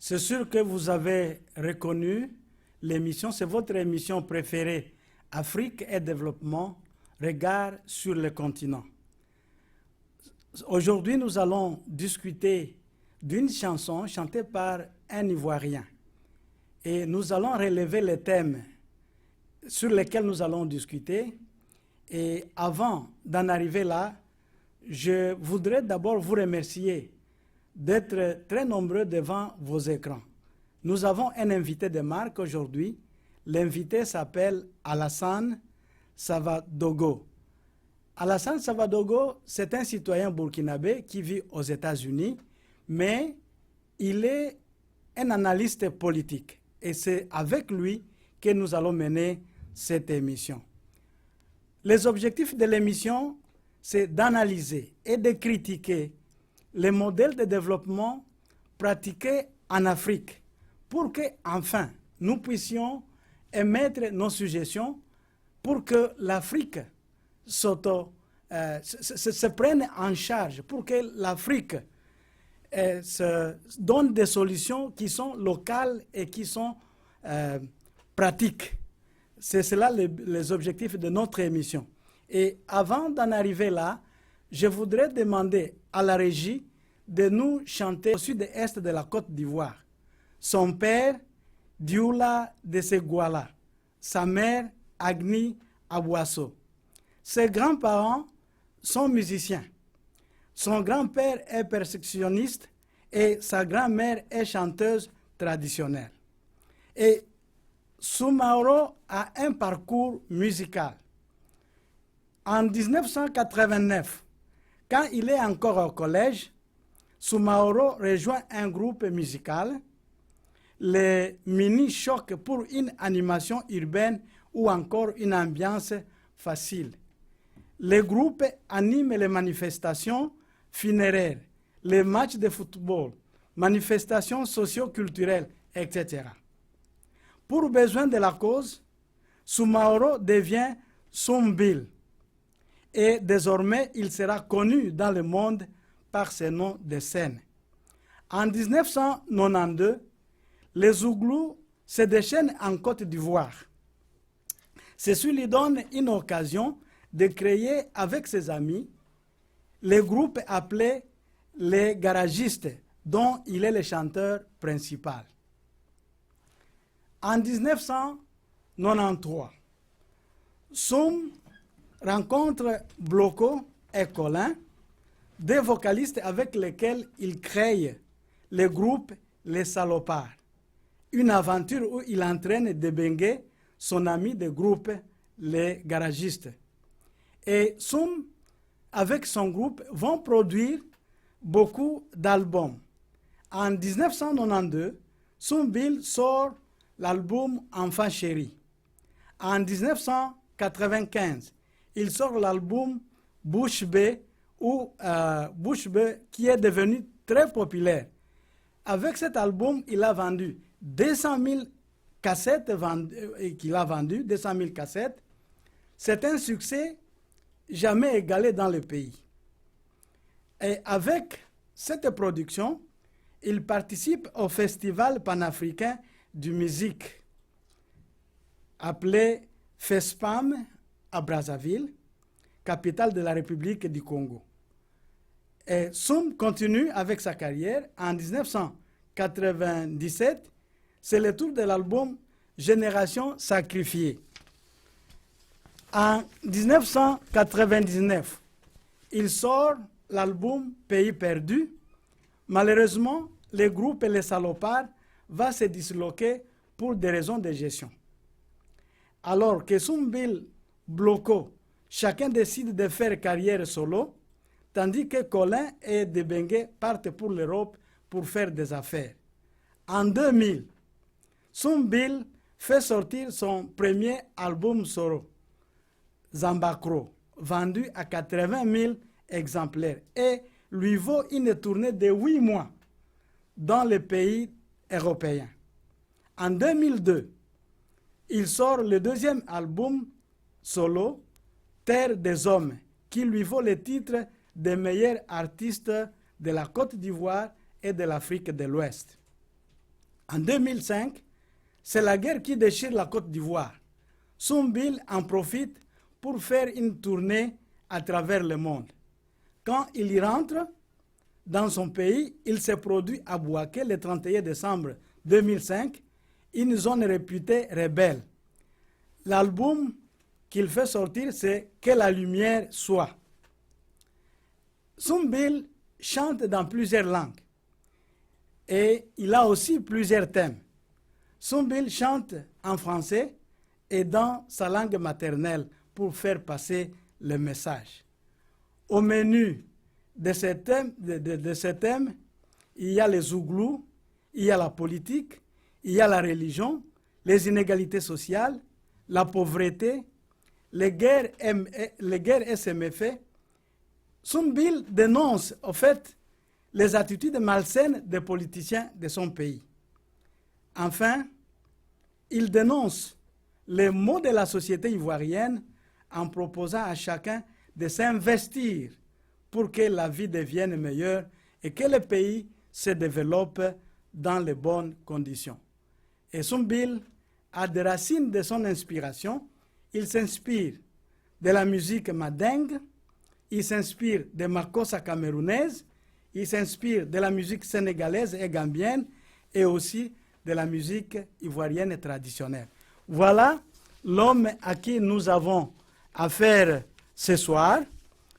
C'est sûr que vous avez reconnu l'émission, c'est votre émission préférée, Afrique et développement, regard sur le continent. Aujourd'hui, nous allons discuter d'une chanson chantée par un Ivoirien. Et nous allons relever les thèmes sur lesquels nous allons discuter. Et avant d'en arriver là, je voudrais d'abord vous remercier d'être très nombreux devant vos écrans. Nous avons un invité de marque aujourd'hui. L'invité s'appelle Alassane Savadogo. Alassane Savadogo, c'est un citoyen burkinabé qui vit aux États-Unis, mais il est un analyste politique. Et c'est avec lui que nous allons mener cette émission. Les objectifs de l'émission, c'est d'analyser et de critiquer les modèles de développement pratiqués en Afrique pour que, enfin, nous puissions émettre nos suggestions pour que l'Afrique se prenne en charge, pour que l'Afrique se donne des solutions qui sont locales et qui sont pratiques. C'est cela les objectifs de notre émission. Et avant d'en arriver là, je voudrais demander à la régie de nous chanter au sud-est de la Côte d'Ivoire. Son père, Dioula de Seguala. Sa mère, Agni Abouasso. Ses grands-parents sont musiciens. Son grand-père est percussionniste et sa grand-mère est chanteuse traditionnelle. Et Soumaoro a un parcours musical. En 1989, quand il est encore au collège, Soumaoro rejoint un groupe musical, les mini-chocs pour une animation urbaine ou encore une ambiance facile. Le groupe anime les manifestations funéraires, les matchs de football, manifestations socio-culturelles, etc. Pour besoin de la cause, Soumaoro devient Soumbil et désormais il sera connu dans le monde par ses noms de scène. En 1992, les Zouglous se déchaînent en Côte d'Ivoire. Ceci lui donne une occasion de créer avec ses amis le groupe appelé les Garagistes, dont il est le chanteur principal. En 1993, Soum rencontre Bloco et Colin, deux vocalistes avec lesquels il crée le groupe Les Salopards, une aventure où il entraîne Debengue, son ami de groupe Les Garagistes. Et Soum, avec son groupe, vont produire beaucoup d'albums. En 1992, Soumbil sort l'album Enfant chéri. En 1995, il sort l'album Bouche Bée, qui est devenu très populaire. Avec cet album, il a vendu 200 000 cassettes. C'est un succès jamais égalé dans le pays. Et avec cette production, il participe au festival panafricain de musique appelé FESPAM à Brazzaville, capitale de la République du Congo. Et Soum continue avec sa carrière. En 1997, c'est le tour de l'album Génération Sacrifiée. En 1999, il sort l'album Pays perdu. Malheureusement, le groupe Les Salopards va se disloquer pour des raisons de gestion. Alors que Soumbil, Bloco, chacun décide de faire carrière solo, tandis que Colin et Debengue partent pour l'Europe pour faire des affaires. En 2000, Soumbil fait sortir son premier album solo, Zambakro, vendu à 80 000 exemplaires et lui vaut une tournée de 8 mois dans les pays européens. En 2002, il sort le deuxième album solo, Terre des Hommes, qui lui vaut le titre des meilleurs artistes de la Côte d'Ivoire et de l'Afrique de l'Ouest. En 2005, c'est la guerre qui déchire la Côte d'Ivoire. Soumbil en profite pour faire une tournée à travers le monde. Quand il y rentre dans son pays, il s'est produit à Bouaké le 31 décembre 2005, une zone réputée rebelle. L'album qu'il fait sortir, c'est Que la lumière soit. Soumbil chante dans plusieurs langues et il a aussi plusieurs thèmes. Soumbil chante en français et dans sa langue maternelle pour faire passer le message. Au menu de ces thèmes, il y a les Zouglous, il y a la politique, il y a la religion, les inégalités sociales, la pauvreté, les guerres SMF. Soumbil dénonce en fait les attitudes malsaines des politiciens de son pays. Enfin, il dénonce les maux de la société ivoirienne en proposant à chacun de s'investir pour que la vie devienne meilleure et que le pays se développe dans les bonnes conditions. Et Soumbil a des racines de son inspiration. Il s'inspire de la musique mandingue, il s'inspire des makossa camerounaises, il s'inspire de la musique sénégalaise et gambienne et aussi de la musique ivoirienne traditionnelle. Voilà l'homme à qui nous avons affaire ce soir,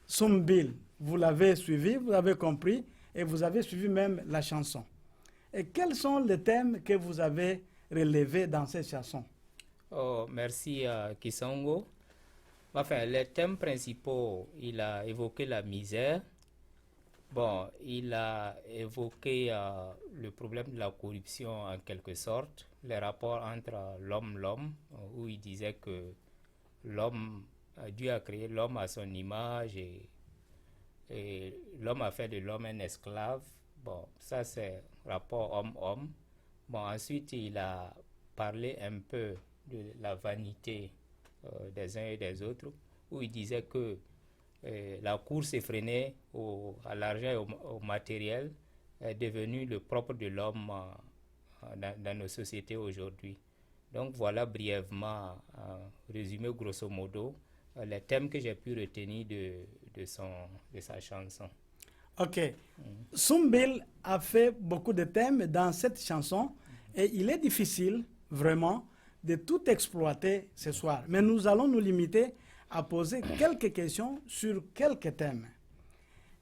Soumbil. Vous l'avez suivi, vous avez compris et vous avez suivi même la chanson. Et quels sont les thèmes que vous avez relevés dans cette chanson? Oh, merci Kisongo. Enfin, les thèmes principaux, il a évoqué la misère. Bon, il a évoqué le problème de la corruption en quelque sorte, les rapports entre l'homme, où il disait que l'homme, Dieu a créé l'homme à son image et l'homme a fait de l'homme un esclave. Bon, ça c'est rapport homme-homme. Bon, ensuite il a parlé un peu de la vanité des uns et des autres, où il disait que la course effrénée à l'argent et au matériel est devenue le propre de l'homme dans nos sociétés aujourd'hui. Donc voilà brièvement, résumé grosso modo, les thèmes que j'ai pu retenir de sa chanson. Ok. Soumbil a fait beaucoup de thèmes dans cette chanson et il est difficile vraiment de tout exploiter ce soir. Mais nous allons nous limiter à poser quelques questions sur quelques thèmes.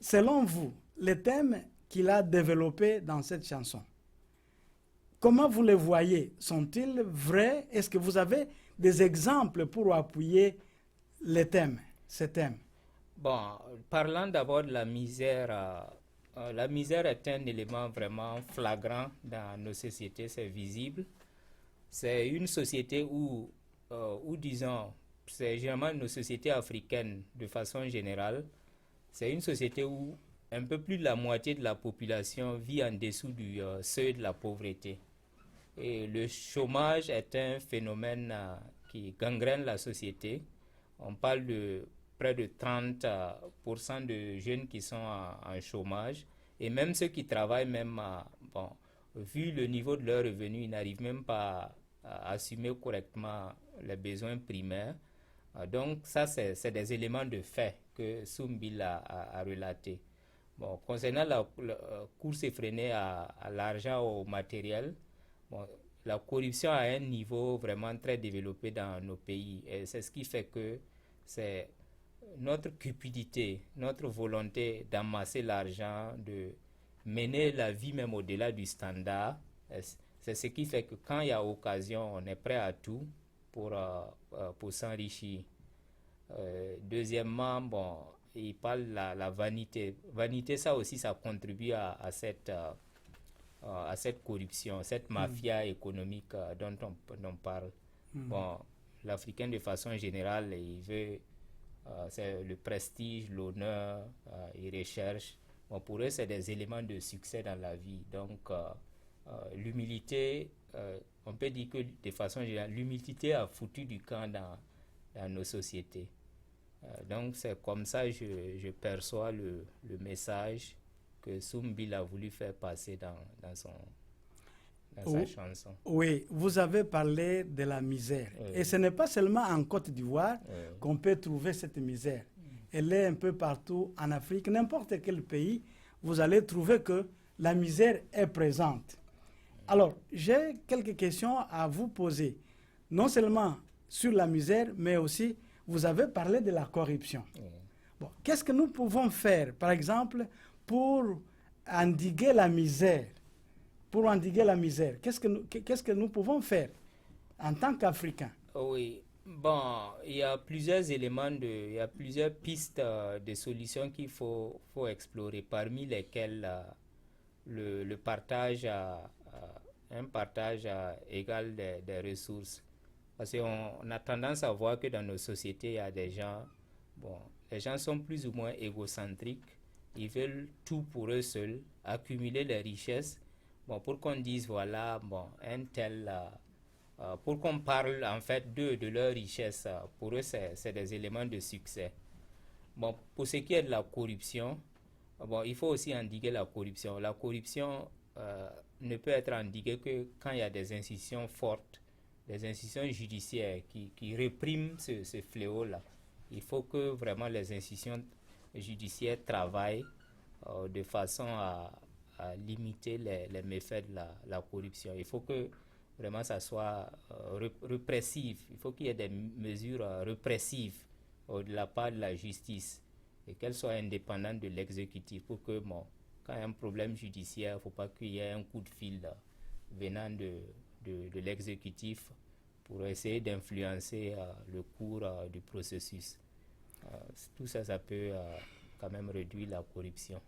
Selon vous, les thèmes qu'il a développés dans cette chanson, comment vous les voyez? Sont-ils vrais? Est-ce que vous avez des exemples pour appuyer les thèmes, ces thèmes? Bon, parlant d'abord de la misère est un élément vraiment flagrant dans nos sociétés, c'est visible. C'est une société où disons, c'est généralement nos sociétés africaines de façon générale, c'est une société où un peu plus de la moitié de la population vit en dessous du seuil de la pauvreté. Et le chômage est un phénomène qui gangrène la société. On parle de près de 30% de jeunes qui sont en chômage. Et même ceux qui travaillent, bon, vu le niveau de leur revenu, ils n'arrivent même pas à assumer correctement les besoins primaires. Donc ça, c'est des éléments de fait que Soumbil a relaté. Bon, concernant la course effrénée à l'argent, au matériel, bon, la corruption a un niveau vraiment très développé dans nos pays. Et c'est ce qui fait que c'est notre cupidité, notre volonté d'amasser l'argent, de mener la vie même au-delà du standard. C'est ce qui fait que quand il y a occasion, on est prêt à tout pour s'enrichir. Deuxièmement, bon, il parle de la vanité. Vanité, ça aussi, ça contribue à cette corruption, cette mafia économique dont on parle. Bon, l'Africain, de façon générale, il veut c'est le prestige, l'honneur, il recherche. Bon, pour eux, c'est des éléments de succès dans la vie. Donc, l'humilité, on peut dire que de façon générale, l'humilité a foutu du camp dans nos sociétés. Donc, c'est comme ça que je perçois le message que Soumbil a voulu faire passer dans son... dans sa chanson. Oui, vous avez parlé de la misère. Oui. Et ce n'est pas seulement en Côte d'Ivoire Oui. qu'on peut trouver cette misère. Elle est un peu partout en Afrique. N'importe quel pays, vous allez trouver que la misère est présente. Alors, j'ai quelques questions à vous poser. Non seulement sur la misère, mais aussi, vous avez parlé de la corruption. Oui. Bon, qu'est-ce que nous pouvons faire, par exemple, pour endiguer la misère? Pour endiguer la misère, qu'est-ce que nous pouvons faire en tant qu'Africains? Oui, bon, il y a plusieurs éléments, il y a plusieurs pistes de solutions qu'il faut explorer, parmi lesquelles le partage, un partage égal des ressources. Parce qu'on a tendance à voir que dans nos sociétés, il y a des gens, bon, les gens sont plus ou moins égocentriques, ils veulent tout pour eux seuls, accumuler les richesses. Bon, pour qu'on dise, voilà, bon, un tel, pour qu'on parle en fait d'eux, de leur richesse, pour eux, c'est des éléments de succès. Bon, pour ce qui est de la corruption, bon, il faut aussi endiguer la corruption. La corruption ne peut être endiguée que quand il y a des institutions fortes, des institutions judiciaires qui répriment ce fléau-là. Il faut que vraiment les institutions judiciaires travaillent de façon à limiter les méfaits de la corruption. Il faut que vraiment ça soit répressif. Il faut qu'il y ait des mesures répressives de la part de la justice et qu'elles soient indépendantes de l'exécutif pour que, bon, quand il y a un problème judiciaire, il ne faut pas qu'il y ait un coup de fil venant de l'exécutif pour essayer d'influencer le cours du processus. Tout ça, ça peut quand même réduire la corruption.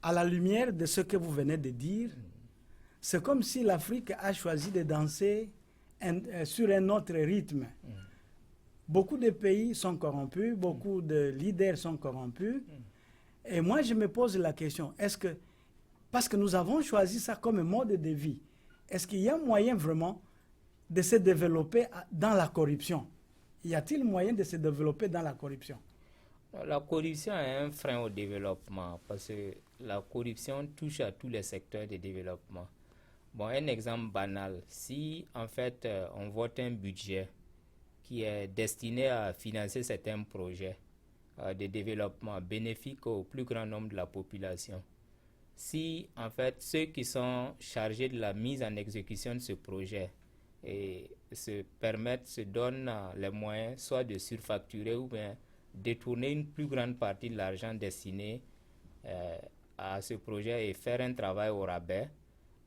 À la lumière de ce que vous venez de dire, c'est comme si l'Afrique a choisi de danser sur un autre rythme. Beaucoup de pays sont corrompus, beaucoup de leaders sont corrompus. Et moi, je me pose la question, est-ce que, parce que nous avons choisi ça comme mode de vie, est-ce qu'il y a moyen vraiment de se développer dans la corruption? Y a-t-il moyen de se développer dans la corruption? La corruption est un frein au développement parce que la corruption touche à tous les secteurs de développement. Bon, un exemple banal, si en fait on vote un budget qui est destiné à financer certains projets de développement bénéfiques au plus grand nombre de la population, si en fait ceux qui sont chargés de la mise en exécution de ce projet se donnent les moyens soit de surfacturer ou bien détourner une plus grande partie de l'argent destiné à ce projet et faire un travail au rabais,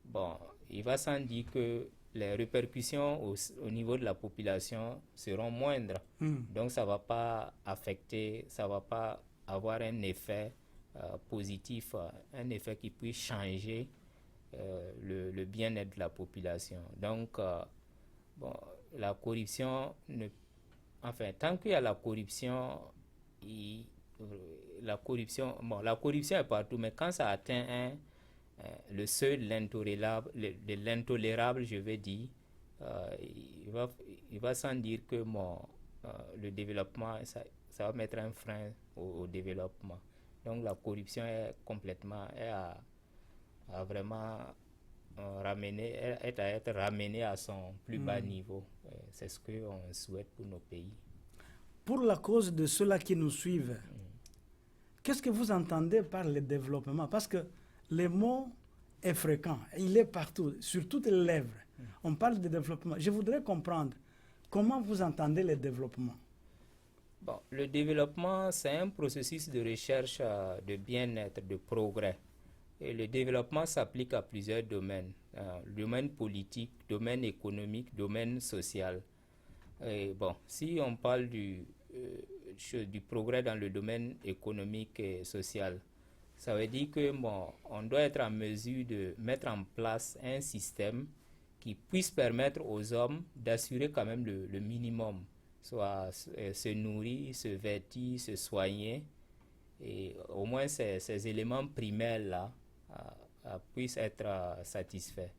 bon, il va sans dire que les répercussions au niveau de la population seront moindres. Donc ça ne va pas affecter, ça ne va pas avoir un effet positif, un effet qui puisse changer le bien-être de la population. Donc, bon, la corruption, enfin, tant qu'il y a la corruption, la corruption est partout, mais quand ça atteint le seuil de l'intolérable, je vais dire, il va sans dire que le développement, ça va mettre un frein au développement. Donc la corruption est à vraiment être ramenée à son plus bas niveau. C'est ce qu'on souhaite pour nos pays. Pour la cause de ceux-là qui nous suivent, qu'est-ce que vous entendez par le développement? Parce que le mot est fréquent, il est partout, sur toutes les lèvres. On parle de développement. Je voudrais comprendre comment vous entendez le développement. Bon, le développement, c'est un processus de recherche de bien-être, de progrès. Et le développement s'applique à plusieurs domaines. Domaine politique, domaine économique, domaine social. Et bon, si on parle du progrès dans le domaine économique et social, ça veut dire que on doit être en mesure de mettre en place un système qui puisse permettre aux hommes d'assurer quand même le minimum, soit se nourrir, se vêtir, se soigner, et au moins ces éléments primaires-là puissent être satisfaits.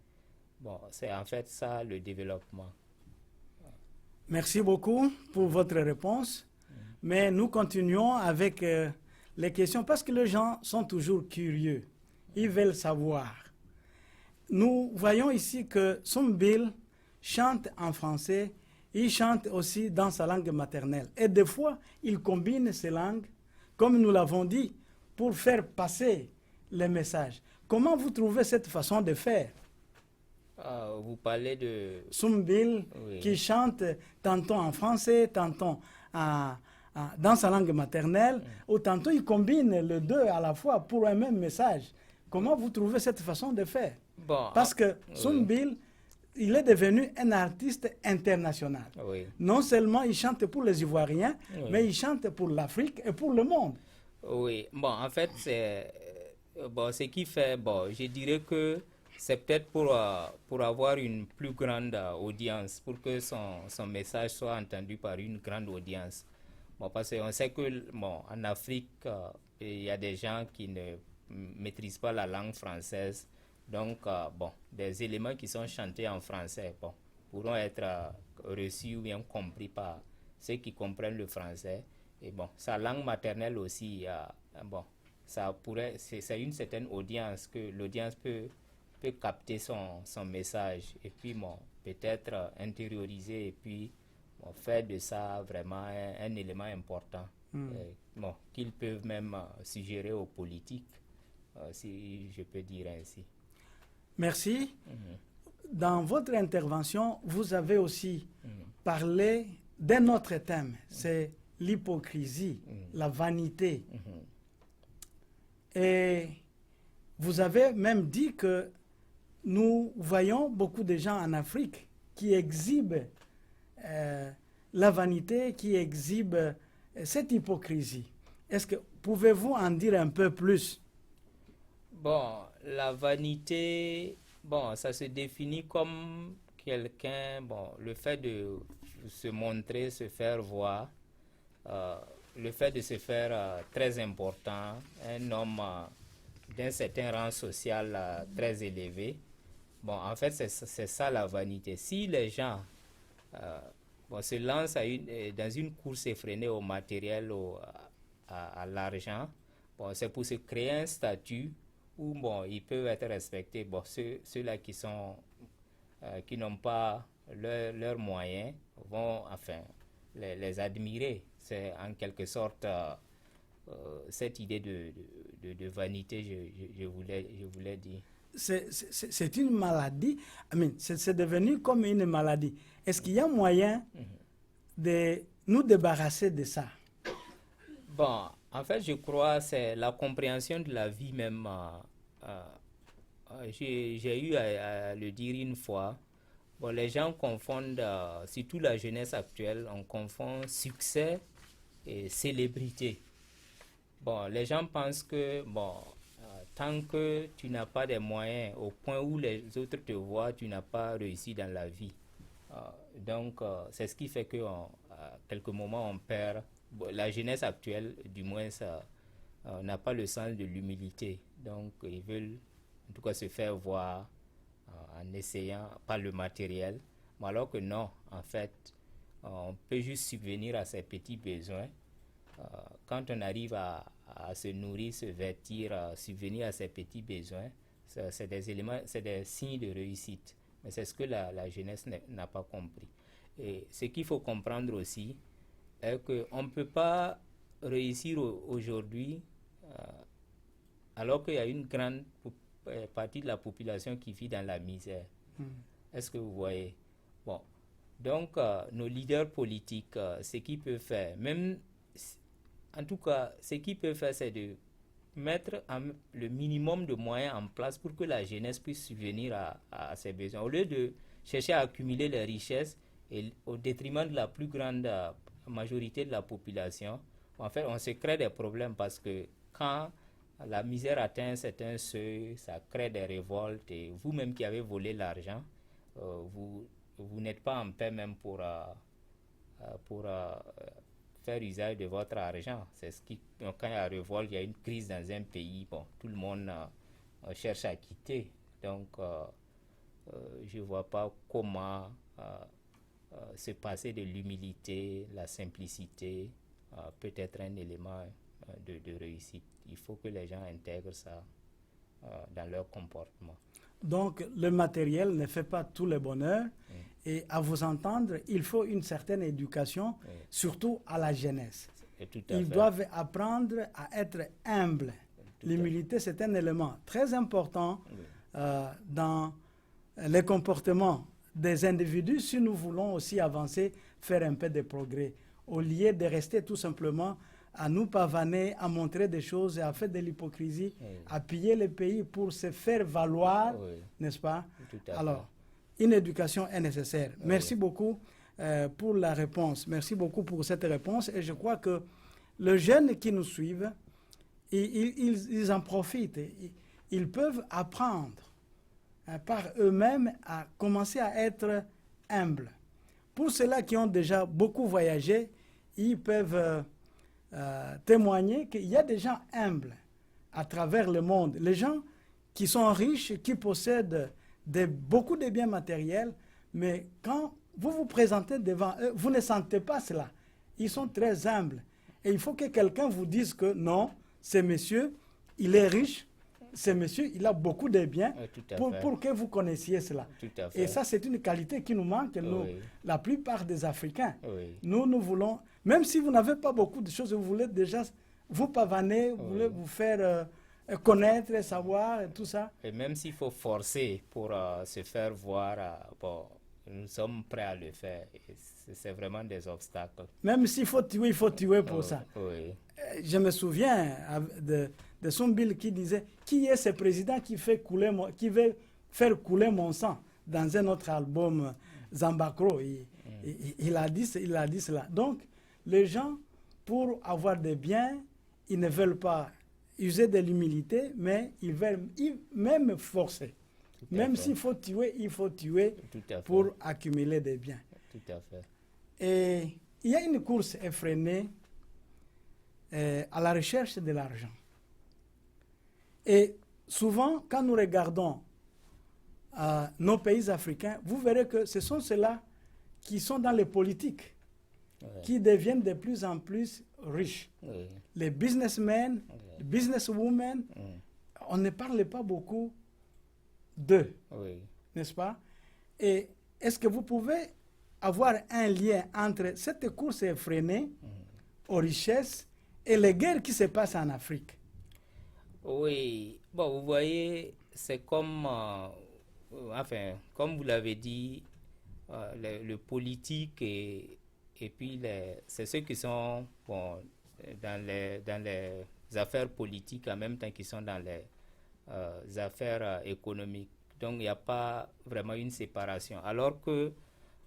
Bon, c'est en fait ça le développement. Merci beaucoup pour votre réponse. Mais nous continuons avec les questions parce que les gens sont toujours curieux. Ils veulent savoir. nous voyons ici que Soumbil chante en français, il chante aussi dans sa langue maternelle. Et des fois, il combine ces langues, comme nous l'avons dit, pour faire passer les messages. Comment vous trouvez cette façon de faire? Vous parlez de... Soumbil Oui. qui chante tantôt en français, tantôt dans sa langue maternelle, ou tantôt il combine les deux à la fois pour un même message. Comment vous trouvez cette façon de faire? Bon, Parce que oui. Soumbil, il est devenu un artiste international. Oui. Non seulement il chante pour les Ivoiriens, Oui. mais il chante pour l'Afrique et pour le monde. Oui, bon, en fait, c'est bon, ce qui fait, bon, je dirais que c'est peut-être pour avoir une plus grande audience, pour que son message soit entendu par une grande audience. Bon, parce qu'on sait que, bon, en Afrique, il y a des gens qui ne maîtrisent pas la langue française. Donc, bon, des éléments qui sont chantés en français, bon, pourront être reçus ou bien compris par ceux qui comprennent le français. Et bon, sa langue maternelle aussi, bon, ça pourrait, c'est une certaine audience que l'audience peut capter son message et puis bon, peut-être intérioriser et puis bon, faire de ça vraiment un élément important. Bon, qu'ils peuvent même suggérer aux politiques, si je peux dire ainsi. Merci. Dans votre intervention, vous avez aussi parlé d'un autre thème, c'est l'hypocrisie, la vanité. Et vous avez même dit que nous voyons beaucoup de gens en Afrique qui exhibent la vanité, qui exhibent cette hypocrisie. Est-ce que pouvez-vous en dire un peu plus? Bon, la vanité, bon, ça se définit comme quelqu'un, bon, le fait de se montrer, se faire voir, le fait de se faire très important, un homme d'un certain rang social très élevé. Bon, en fait, c'est ça la vanité. Si les gens bon, se lancent dans une course effrénée au matériel, à l'argent, bon, c'est pour se créer un statut où bon, ils peuvent être respectés. Bon, ceux-là qui n'ont pas leurs moyens vont enfin les admirer. C'est en quelque sorte cette idée de vanité, je voulais dire. C'est une maladie. C'est devenu comme une maladie. Est-ce qu'il y a moyen de nous débarrasser de ça? Bon, en fait, je crois que c'est la compréhension de la vie même. J'ai eu à le dire une fois. Bon, les gens confondent, surtout la jeunesse actuelle, on confond succès et célébrité. Bon, les gens pensent que, bon, tant que tu n'as pas des moyens au point où les autres te voient, tu n'as pas réussi dans la vie. Donc, c'est ce qui fait qu'à quelques moments, on perd. Bon, la jeunesse actuelle, du moins, n'a pas le sens de l'humilité. Donc, ils veulent, en tout cas, se faire voir en essayant par le matériel. Mais alors que non, en fait, on peut juste subvenir à ses petits besoins. Quand on arrive à se nourrir, se vêtir, subvenir à ses petits besoins, c'est des éléments, c'est des signes de réussite. Mais c'est ce que la jeunesse n'a pas compris. Et ce qu'il faut comprendre aussi est qu'on ne peut pas réussir aujourd'hui alors qu'il y a une grande partie de la population qui vit dans la misère. Est-ce que vous voyez? Bon, donc nos leaders politiques, ce qu'ils peuvent faire, même en tout cas, ce qu'ils peuvent faire, c'est de mettre le minimum de moyens en place pour que la jeunesse puisse subvenir à ses besoins. Au lieu de chercher à accumuler les richesses et au détriment de la plus grande majorité de la population, en fait, on se crée des problèmes parce que quand la misère atteint un certain seuil, ça crée des révoltes et vous-même qui avez volé l'argent, vous n'êtes pas en paix même pour faire usage de votre argent. C'est ce qui, quand il y a révolte, il y a une crise dans un pays, bon, tout le monde cherche à quitter. Donc, je ne vois pas comment se passer de l'humilité, la simplicité peut être un élément de réussite. Il faut que les gens intègrent ça dans leur comportement. Donc, le matériel ne fait pas tout le bonheur. Et à vous entendre, il faut une certaine éducation, surtout à la jeunesse. Ils doivent apprendre à être humbles. L'humilité, c'est un élément très important dans les comportements des individus si nous voulons aussi avancer, faire un peu de progrès. Au lieu de rester tout simplement à nous pavaner, à montrer des choses, à faire de l'hypocrisie, à piller le pays pour se faire valoir, n'est-ce pas? Alors, une éducation est nécessaire. Merci beaucoup pour la réponse. Merci beaucoup pour cette réponse. Et je crois que les jeunes qui nous suivent, ils en profitent. Ils peuvent apprendre par eux-mêmes à commencer à être humbles. Pour ceux-là qui ont déjà beaucoup voyagé, ils peuvent témoigner qu'il y a des gens humbles à travers le monde. Les gens qui sont riches, qui possèdent beaucoup de biens matériels, mais quand vous vous présentez devant eux, vous ne sentez pas cela. Ils sont très humbles. Et il faut que quelqu'un vous dise que non, ce monsieur, il est riche, ce monsieur, il a beaucoup de biens, pour que vous connaissiez cela. Et ça, c'est une qualité qui nous manque, nous, la plupart des Africains. Nous voulons, même si vous n'avez pas beaucoup de choses, vous voulez déjà vous pavaner, vous voulez vous faire connaître, savoir, et tout ça. Et même s'il faut forcer pour se faire voir, bon, nous sommes prêts à le faire. C'est vraiment des obstacles. Même s'il faut tuer pour ça. Je me souviens de Sombil qui disait « Qui est ce président qui veut faire couler mon sang ?» dans un autre album, Zambakro. Il a dit cela. Donc, les gens, pour avoir des biens, ils ne veulent pas user de l'humilité, mais ils veulent même forcer. Même s'il faut tuer, il faut tuer pour accumuler des biens. Tout à fait. Et il y a une course effrénée à la recherche de l'argent. Et souvent, quand nous regardons nos pays africains, vous verrez que ce sont ceux-là qui sont dans les politiques, qui deviennent de plus en plus riches. Les businessmen, les businesswomen, on ne parle pas beaucoup d'eux, n'est-ce pas? Et est-ce que vous pouvez avoir un lien entre cette course effrénée aux richesses et les guerres qui se passent en Afrique? Oui, bon, vous voyez, c'est comme, comme vous l'avez dit, le politique et puis c'est ceux qui sont dans les affaires politiques en même temps qu'ils sont dans les affaires économiques. Donc, il n'y a pas vraiment une séparation. Alors que,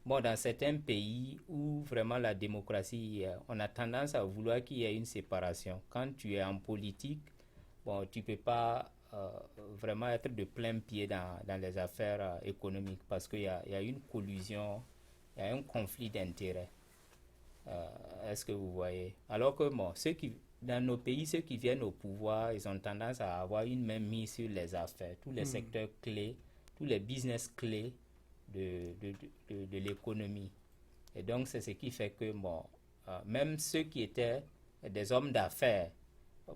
bon, dans certains pays où vraiment la démocratie, on a tendance à vouloir qu'il y ait une séparation. Quand tu es en politique, bon, tu ne peux pas vraiment être de plein pied dans les affaires économiques parce qu'il y a une collusion, il y a un conflit d'intérêts. Est-ce que vous voyez? Alors que, bon, dans nos pays, ceux qui viennent au pouvoir, ils ont tendance à avoir une même mise sur les affaires, tous les secteurs clés, tous les business clés de l'économie. Et donc, c'est ce qui fait que, bon, même ceux qui étaient des hommes d'affaires,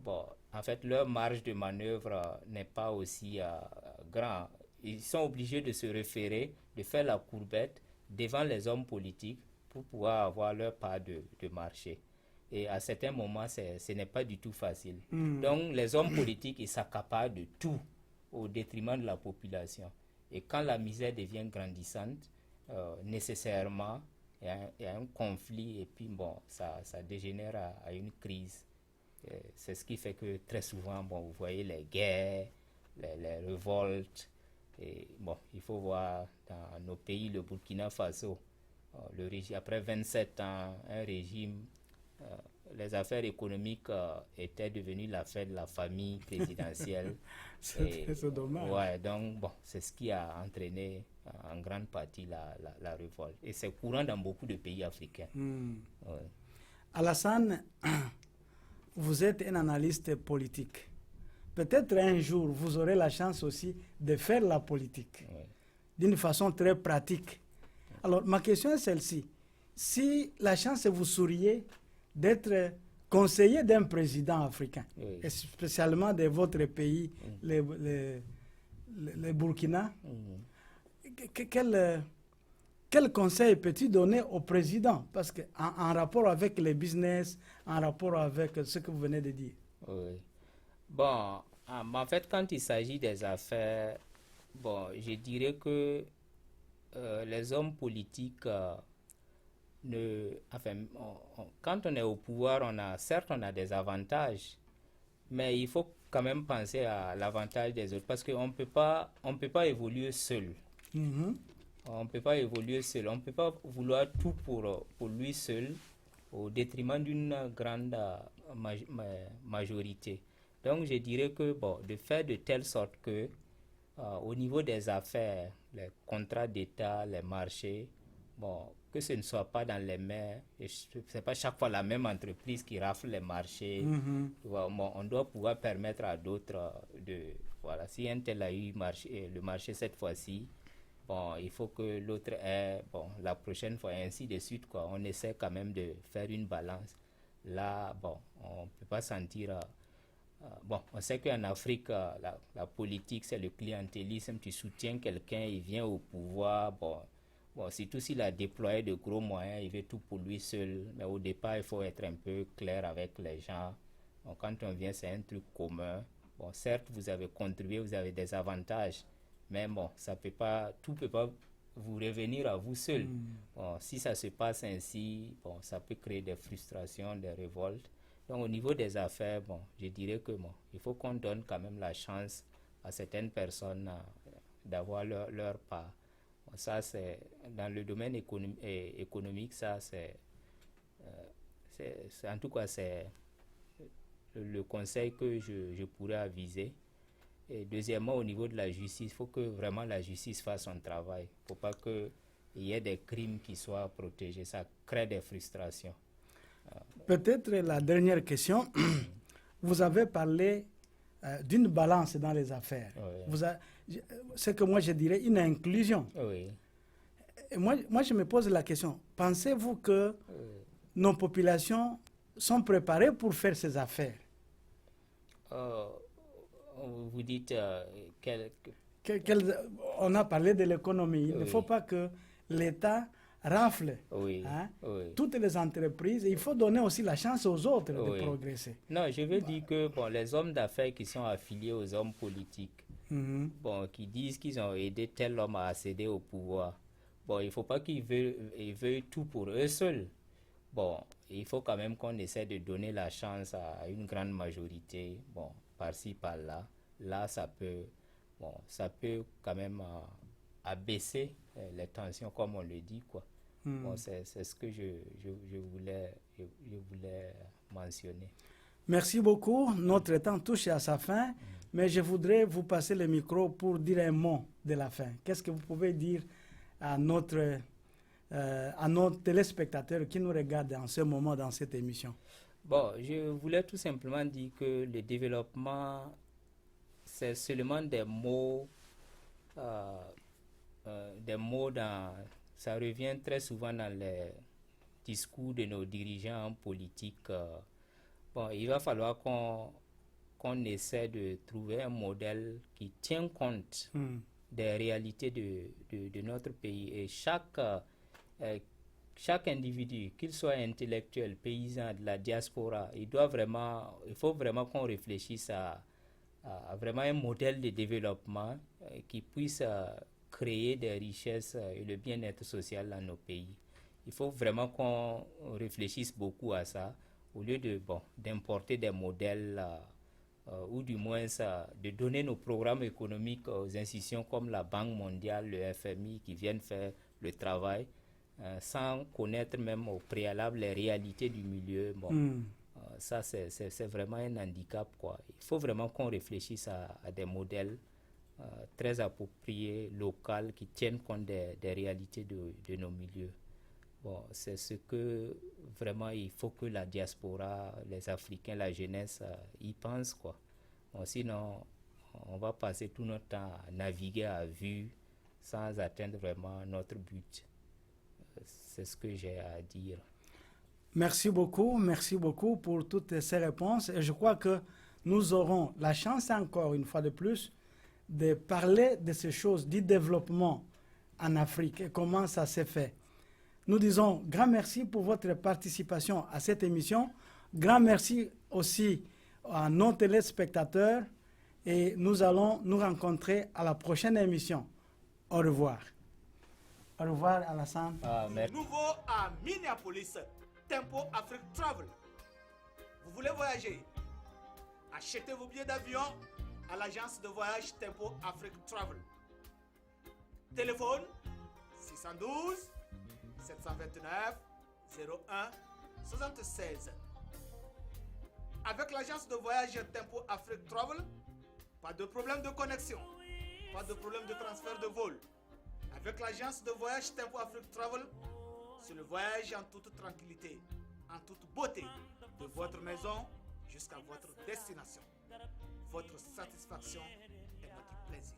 bon, en fait, leur marge de manœuvre n'est pas aussi grand. Ils sont obligés de se référer, de faire la courbette devant les hommes politiques pour pouvoir avoir leur part de marché. Et à certains moments, ce n'est pas du tout facile. Donc, les hommes politiques, ils s'accaparent de tout au détriment de la population. Et quand la misère devient grandissante, nécessairement, il y a un conflit et puis, bon, ça dégénère à une crise. C'est ce qui fait que très souvent, bon, vous voyez les guerres, les révoltes. Et, bon, il faut voir dans nos pays, le Burkina Faso, après 27 ans, un régime, les affaires économiques étaient devenues l'affaire de la famille présidentielle. C'est dommage. Ouais, donc, bon, c'est ce qui a entraîné en grande partie la révolte. Et c'est courant dans beaucoup de pays africains. Ouais. Alassane, vous êtes un analyste politique. Peut-être un jour, vous aurez la chance aussi de faire la politique d'une façon très pratique. Alors, ma question est celle-ci. Si la chance vous souriez d'être conseiller d'un président africain, et spécialement de votre pays, le Burkina. Mhm. Quel conseil peux-tu donner au président? Parce qu'en en rapport avec les business, en rapport avec ce que vous venez de dire. Oui. Bon, en fait, quand il s'agit des affaires, bon, je dirais que les hommes politiques enfin, quand on est au pouvoir, certes, on a des avantages, mais il faut quand même penser à l'avantage des autres parce on peut pas évoluer seul. Mhm. On ne peut pas évoluer seul. On ne peut pas vouloir tout pour lui seul au détriment d'une grande majorité. Donc, je dirais que, bon, de faire de telle sorte que, au niveau des affaires, les contrats d'État, les marchés, bon, que ce ne soit pas dans les mains, c'est pas chaque fois la même entreprise qui rafle les marchés. Mhm. Bon, on doit pouvoir permettre à d'autres voilà, si un tel a eu le marché cette fois-ci, bon, il faut que l'autre ait, bon, la prochaine fois, et ainsi de suite, quoi. On essaie quand même de faire une balance. Là, bon, on ne peut pas sentir. Bon, on sait qu'en Afrique, la politique, c'est le clientélisme. Tu soutiens quelqu'un, il vient au pouvoir. Bon, surtout s'il a déployé de gros moyens, il veut tout pour lui seul. Mais au départ, il faut être un peu clair avec les gens. Donc, quand on vient, c'est un truc commun. Bon, certes, vous avez contribué, vous avez des avantages, mais bon, tout peut pas vous revenir à vous seul. Bon, si ça se passe ainsi, bon, ça peut créer des frustrations, des révoltes. Donc, au niveau des affaires, bon, je dirais que bon, il faut qu'on donne quand même la chance à certaines personnes d'avoir leur part. Bon, ça, c'est dans le domaine économique, ça, en tout cas, c'est le conseil que je pourrais aviser. Et deuxièmement, au niveau de la justice, il faut que vraiment la justice fasse son travail. Il ne faut pas qu'il y ait des crimes qui soient protégés. Ça crée des frustrations. Peut-être la dernière question. Vous avez parlé d'une balance dans les affaires. Oui. C'est que moi je dirais une inclusion. Oui. Et moi, je me pose la question, pensez-vous que nos populations sont préparées pour faire ces affaires? Euh, vous dites On a parlé de l'économie. Il ne faut oui. pas que l'État rafle Oui. hein, Oui. toutes les entreprises. Il faut donner aussi la chance aux autres de Oui. progresser. Non, je veux dire que bon, les hommes d'affaires qui sont affiliés aux hommes politiques, Mhm. bon, qui disent qu'ils ont aidé tel homme à accéder au pouvoir, bon, il ne faut pas ils veuillent tout pour eux seuls. Bon, il faut quand même qu'on essaie de donner la chance à une grande majorité, bon, par-ci, par-là. Là, ça peut quand même abaisser les tensions, comme on le dit, quoi. Bon, c'est ce que je voulais mentionner. Merci beaucoup. Notre temps touche à sa fin, mais je voudrais vous passer le micro pour dire un mot de la fin. Qu'est-ce que vous pouvez dire à nos téléspectateurs qui nous regardent en ce moment dans cette émission? Bon, je voulais tout simplement dire que le développement, c'est seulement des mots ça revient très souvent dans les discours de nos dirigeants politiques. Bon, il va falloir qu'on essaie de trouver un modèle qui tient compte des réalités de notre pays. Et chaque individu, qu'il soit intellectuel, paysan, de la diaspora, il faut vraiment qu'on réfléchisse à vraiment un modèle de développement qui puisse créer des richesses et le bien-être social dans nos pays. Il faut vraiment qu'on réfléchisse beaucoup à ça au lieu d'importer des modèles ou du moins de donner nos programmes économiques aux institutions comme la Banque mondiale, le FMI qui viennent faire le travail sans connaître même au préalable les réalités du milieu. Bon, ça c'est vraiment un handicap, quoi. Il faut vraiment qu'on réfléchisse à des modèles très appropriés, locaux, qui tiennent compte des réalités de nos milieux. Bon, c'est ce que vraiment il faut que la diaspora, les Africains, la jeunesse y pensent, quoi. Bon, sinon, on va passer tout notre temps à naviguer à vue sans atteindre vraiment notre but. C'est ce que j'ai à dire. Merci beaucoup pour toutes ces réponses. Et je crois que nous aurons la chance encore une fois de plus de parler de ces choses, du développement en Afrique et comment ça s'est fait. Nous disons grand merci pour votre participation à cette émission. Grand merci aussi à nos téléspectateurs et nous allons nous rencontrer à la prochaine émission. Au revoir. Au revoir, Alassane. Merci. Nouveau à Minneapolis, Tempo Afrique Travel. Vous voulez voyager? Achetez vos billets d'avion à l'agence de voyage Tempo Afrique Travel. Téléphone 612 729 01 76. Avec l'agence de voyage Tempo Afrique Travel, pas de problème de connexion, pas de problème de transfert de vol. Avec l'agence de voyage Tempo Afrique Travel, c'est le voyage en toute tranquillité, en toute beauté, de votre maison jusqu'à votre destination. Votre satisfaction est notre plaisir.